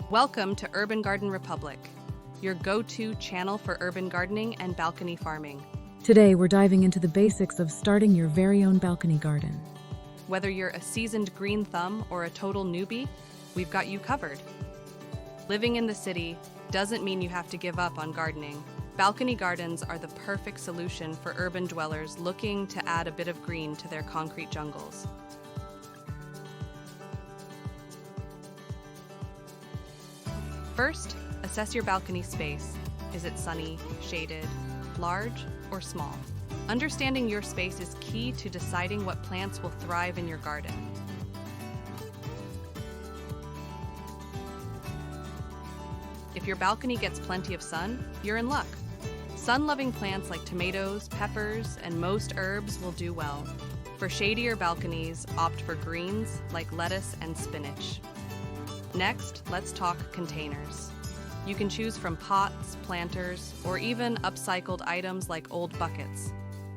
Welcome to Urban Garden Republic, your go-to channel for urban gardening and balcony farming. Today, we're diving into the basics of starting your very own balcony garden. Whether you're a seasoned green thumb or a total newbie, we've got you covered. Living in the city doesn't mean you have to give up on gardening. Balcony gardens are the perfect solution for urban dwellers looking to add a bit of green to their concrete jungles. First, assess your balcony space. Is it sunny, shaded, large, or small? Understanding your space is key to deciding what plants will thrive in your garden. If your balcony gets plenty of sun, you're in luck. Sun-loving plants like tomatoes, peppers, and most herbs will do well. For shadier balconies, opt for greens like lettuce and spinach. Next, let's talk containers. You can choose from pots, planters, or even upcycled items like old buckets.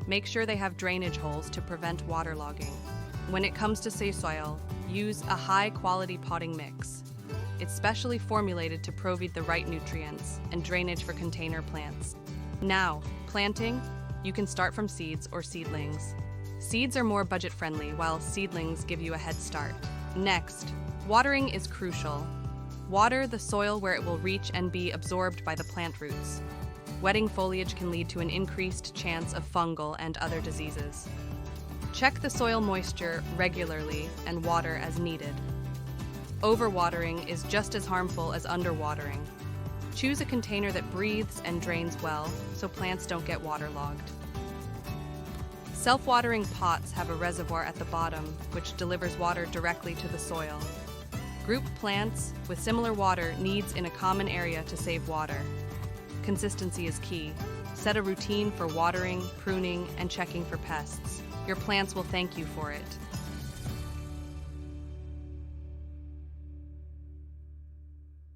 Make sure they have drainage holes to prevent waterlogging. When it comes to soil, use a high-quality potting mix. It's specially formulated to provide the right nutrients and drainage for container plants. Now, planting, you can start from seeds or seedlings. Seeds are more budget-friendly, while seedlings give you a head start. Next, watering is crucial. Water the soil where it will reach and be absorbed by the plant roots. Wetting foliage can lead to an increased chance of fungal and other diseases. Check the soil moisture regularly and water as needed. Overwatering is just as harmful as underwatering. Choose a container that breathes and drains well so plants don't get waterlogged. Self-watering pots have a reservoir at the bottom, which delivers water directly to the soil. Group plants with similar water needs in a common area to save water. Consistency is key. Set a routine for watering, pruning, and checking for pests. Your plants will thank you for it.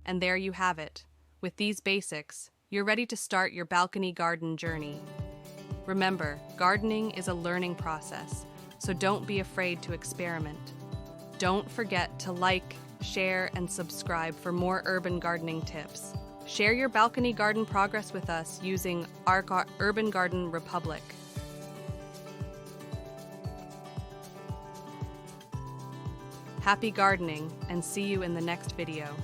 And there you have it. With these basics, you're ready to start your balcony garden journey. Remember, gardening is a learning process, so don't be afraid to experiment. Don't forget to like, share, and subscribe for more urban gardening tips. Share your balcony garden progress with us using our Urban Garden Republic. Happy gardening, and see you in the next video.